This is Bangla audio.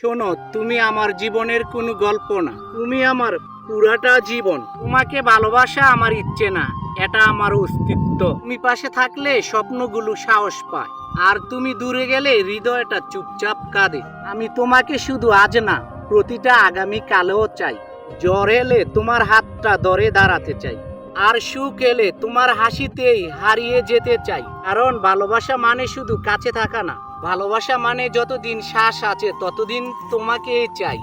শোনো, তুমি আমার জীবনের কোনো গল্প না, তুমি আমার পুরাটা জীবন। তোমাকে ভালোবাসা আমার ইচ্ছে না, এটা আমার অস্তিত্ব। তুমি পাশে থাকলে স্বপ্নগুলো সাহস পায়, আর তুমি দূরে গেলে হৃদয়টা চুপচাপ কাঁদে। আমি তোমাকে শুধু আজ না, প্রতিটা আগামী কালেও চাই। জ্বর এলে তোমার হাতটা ধরে দাঁড়াতে চাই, আর সুখ এলে তোমার হাসিতেই হারিয়ে যেতে চাই। কারণ ভালোবাসা মানে শুধু কাছে থাকা না, ভালোবাসা মানে যতদিন শ্বাস আছে ততদিন তোমাকে চাই।